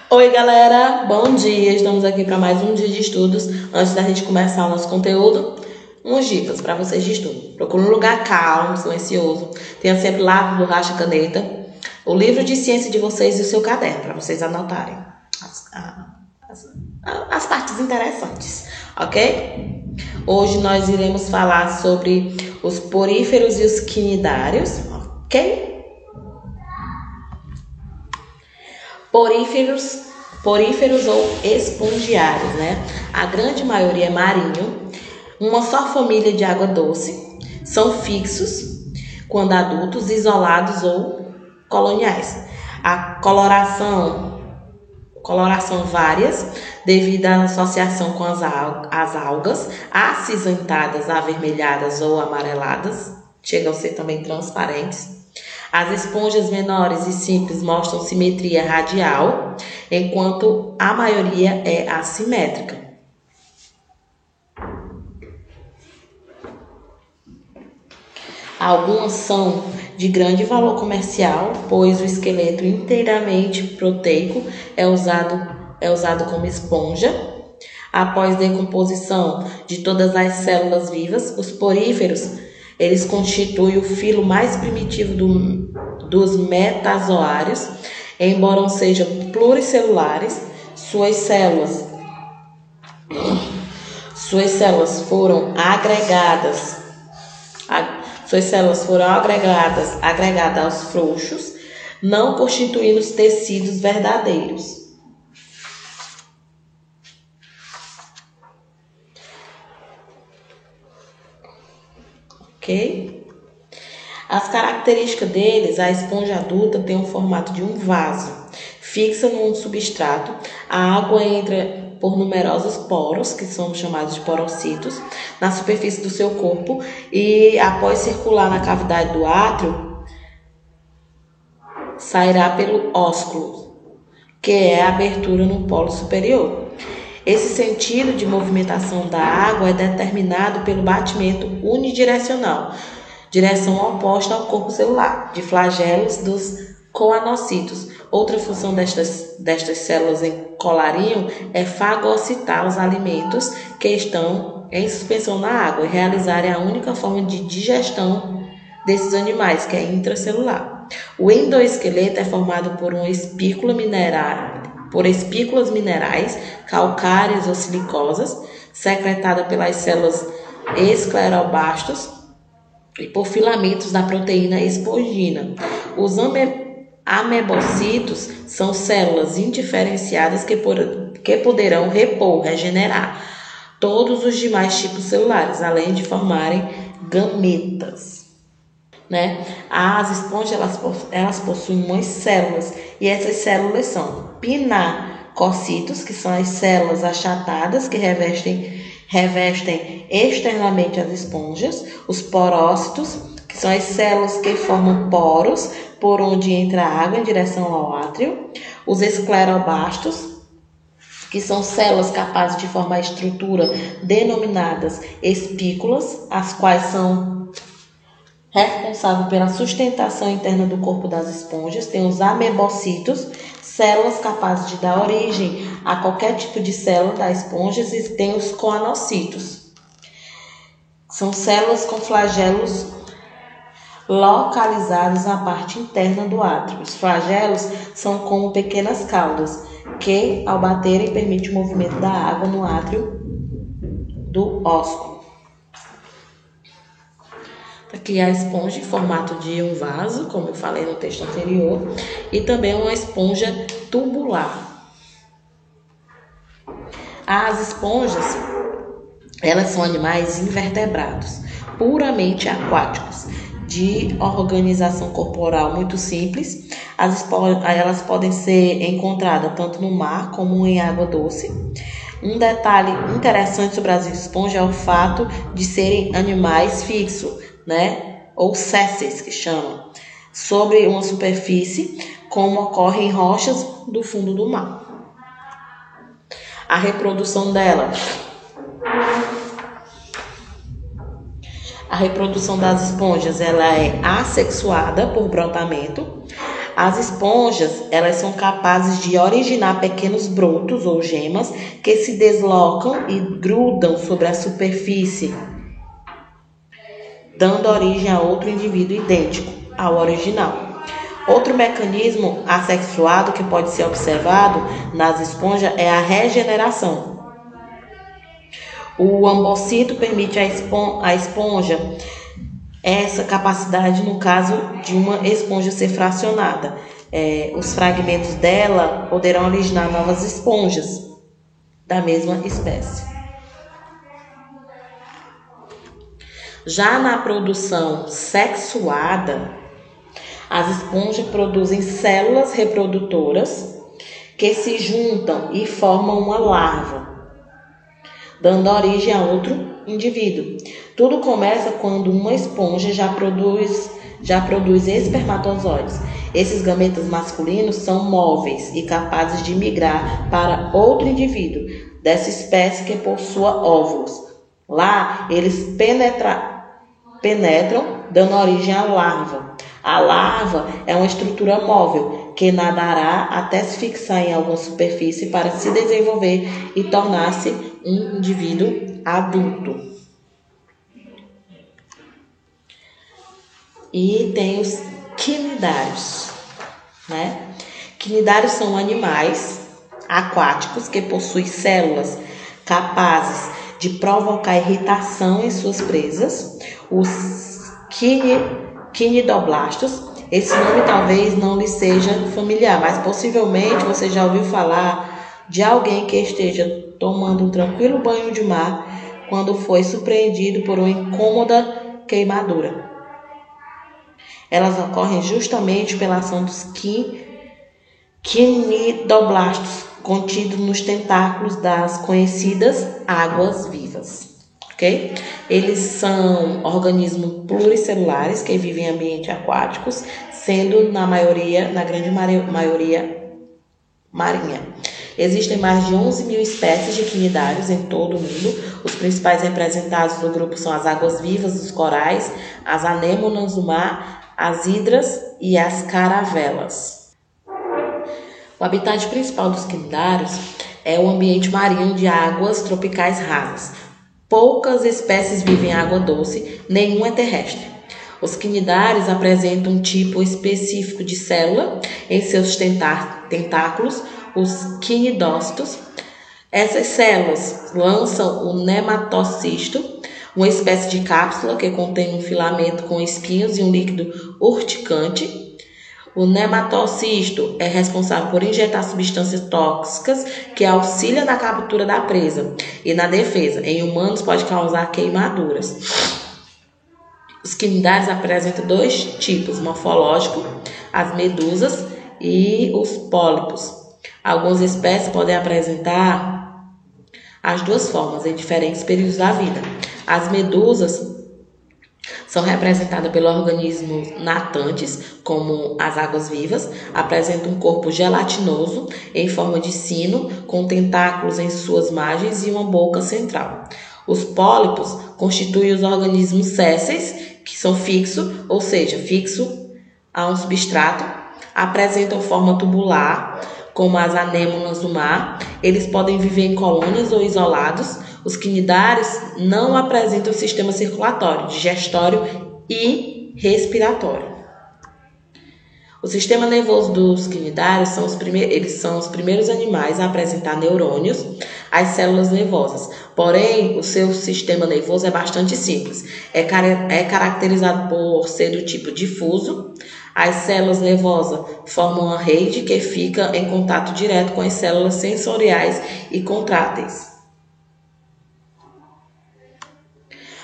Oi galera, bom dia, estamos aqui para mais um dia de estudos. Antes da gente começar o nosso conteúdo, umas dicas para vocês de estudo. Procure um lugar calmo, silencioso, tenha sempre lápis, borracha, caneta, o livro de ciência de vocês e o seu caderno, para vocês anotarem as partes interessantes, ok? Hoje nós iremos falar sobre os poríferos e os quinidários, ok? Poríferos ou espongiários, né? A grande maioria é marinho, uma só família de água doce, são fixos quando adultos, isolados ou coloniais. A coloração várias devido à associação com as algas, acinzentadas, avermelhadas ou amareladas, chegam a ser também transparentes. As esponjas menores e simples mostram simetria radial, enquanto a maioria é assimétrica. Algumas são de grande valor comercial, pois o esqueleto inteiramente proteico é usado como esponja. Após decomposição de todas as células vivas, os poríferos eles constituem o filo mais primitivo dos metazoários, embora sejam pluricelulares. Suas células foram agregadas aos frouxos, não constituindo os tecidos verdadeiros. Ok? As características deles: a esponja adulta tem o formato de um vaso, fixa num substrato, a água entra por numerosos poros, que são chamados de porocitos, na superfície do seu corpo e, após circular na cavidade do átrio, sairá pelo ósculo, que é a abertura no polo superior. Esse sentido de movimentação da água é determinado pelo batimento unidirecional, direção oposta ao corpo celular, de flagelos dos coanocitos. Outra função destas células em colarinho é fagocitar os alimentos que estão em suspensão na água e realizarem a única forma de digestão desses animais, que é intracelular. O endoesqueleto é formado por espículas minerais, calcárias ou silicosas, secretada pelas células escleroblastos e por filamentos da proteína espongina. Os amebocitos são células indiferenciadas que poderão regenerar todos os demais tipos celulares, além de formarem gametas. Né? As esponjas elas possuem umas células, e essas células são pinacócitos, que são as células achatadas que revestem externamente as esponjas, os porócitos, que são as células que formam poros por onde entra a água em direção ao átrio, os escleroblastos, que são células capazes de formar estrutura denominadas espículas, as quais são responsáveis pela sustentação interna do corpo das esponjas. Tem os amebocitos, células capazes de dar origem a qualquer tipo de célula das esponjas, e tem os coanocitos. São células com flagelos localizados na parte interna do átrio. Os flagelos são como pequenas caudas que, ao baterem, permitem o movimento da água no átrio do ósculo. Aqui a esponja em formato de um vaso, como eu falei no texto anterior, e também uma esponja tubular. As esponjas, elas são animais invertebrados, puramente aquáticos, de organização corporal muito simples. Elas podem ser encontradas tanto no mar como em água doce. Um detalhe interessante sobre as esponjas é o fato de serem animais fixos, né? Ou sésseis, que chamam, sobre uma superfície, como ocorre em rochas do fundo do mar. A reprodução das esponjas ela é assexuada por brotamento. As esponjas, elas são capazes de originar pequenos brotos ou gemas que se deslocam e grudam sobre a superfície, dando origem a outro indivíduo idêntico ao original. Outro mecanismo assexuado que pode ser observado nas esponjas é a regeneração. O ambocito permite à esponja essa capacidade no caso de uma esponja ser fracionada. Os fragmentos dela poderão originar novas esponjas da mesma espécie. Já na produção sexuada, as esponjas produzem células reprodutoras que se juntam e formam uma larva, dando origem a outro indivíduo. Tudo começa quando uma esponja já produz espermatozoides. Esses gametas masculinos são móveis e capazes de migrar para outro indivíduo dessa espécie que possua óvulos. Lá, eles penetram, dando origem à larva. A larva é uma estrutura móvel que nadará até se fixar em alguma superfície para se desenvolver e tornar-se um indivíduo adulto. E tem os quinidários, né? Quinidários são animais aquáticos que possuem células capazes de provocar irritação em suas presas. Os quinidoblastos, esse nome talvez não lhe seja familiar, mas possivelmente você já ouviu falar de alguém que esteja tomando um tranquilo banho de mar quando foi surpreendido por uma incômoda queimadura. Elas ocorrem justamente pela ação dos quinidoblastos contidos nos tentáculos das conhecidas águas-vivas. Okay? Eles são organismos pluricelulares que vivem em ambientes aquáticos, sendo na grande maioria marinha. Existem mais de 11 mil espécies de quinidários em todo o mundo. Os principais representados do grupo são as águas-vivas, os corais, as anêmonas do mar, as hidras e as caravelas. O habitat principal dos quinidários é o ambiente marinho de águas tropicais rasas. Poucas espécies vivem em água doce, nenhuma é terrestre. Os quinidários apresentam um tipo específico de célula em seus tentáculos, os quinidócitos. Essas células lançam o nematocisto, uma espécie de cápsula que contém um filamento com espinhos e um líquido urticante. O nematocisto é responsável por injetar substâncias tóxicas que auxiliam na captura da presa e na defesa. Em humanos pode causar queimaduras. Os quinidários apresentam dois tipos morfológicos, as medusas e os pólipos. Algumas espécies podem apresentar as duas formas em diferentes períodos da vida. As medusas são representadas pelos organismos natantes, como as águas-vivas, apresentam um corpo gelatinoso em forma de sino, com tentáculos em suas margens e uma boca central. Os pólipos constituem os organismos sésseis, que são fixos, ou seja, fixo a um substrato, apresentam forma tubular, como as anêmonas do mar. Eles podem viver em colônias ou isolados. Os quinidários não apresentam sistema circulatório, digestório e respiratório. O sistema nervoso dos quinidários são os primeiros animais a apresentar neurônios, as células nervosas. Porém, o seu sistema nervoso é bastante simples. É caracterizado por ser do tipo difuso. As células nervosas formam uma rede que fica em contato direto com as células sensoriais e contráteis.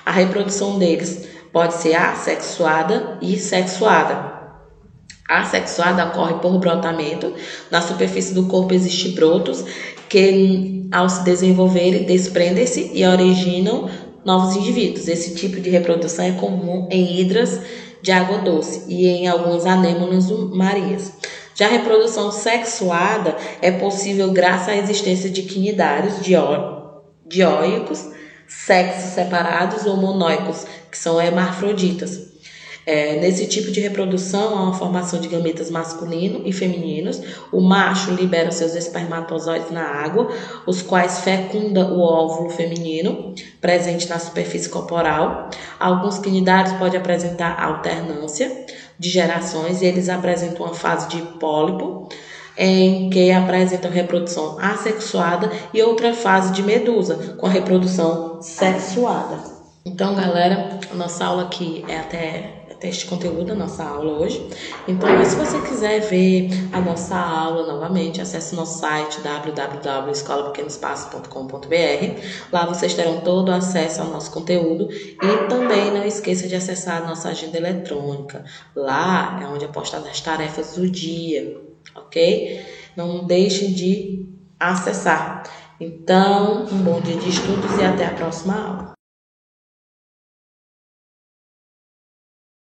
A reprodução deles pode ser assexuada e sexuada. A assexuada ocorre por brotamento. Na superfície do corpo existem brotos que, ao se desenvolverem, desprendem-se e originam novos indivíduos. Esse tipo de reprodução é comum em hidras de água doce e em algumas anêmonas marinhas. Já a reprodução sexuada é possível graças à existência de quinidários dioicos, sexos separados ou monóicos, que são hermafroditas. Nesse tipo de reprodução, há uma formação de gametas masculino e femininos. O macho libera seus espermatozoides na água, os quais fecunda o óvulo feminino presente na superfície corporal. Alguns cnidários podem apresentar alternância de gerações e eles apresentam uma fase de pólipo, em que apresentam reprodução assexuada, e outra fase de medusa, com a reprodução sexuada. Então, galera, a nossa aula aqui é até este conteúdo, a nossa aula hoje. Então, se você quiser ver a nossa aula novamente, acesse nosso site www.escolapequenospaços.com.br. Lá vocês terão todo acesso ao nosso conteúdo e também não esqueça de acessar a nossa agenda eletrônica. Lá é onde é postada as tarefas do dia, ok? Não deixem de acessar. Então, um bom dia de estudos e até a próxima aula.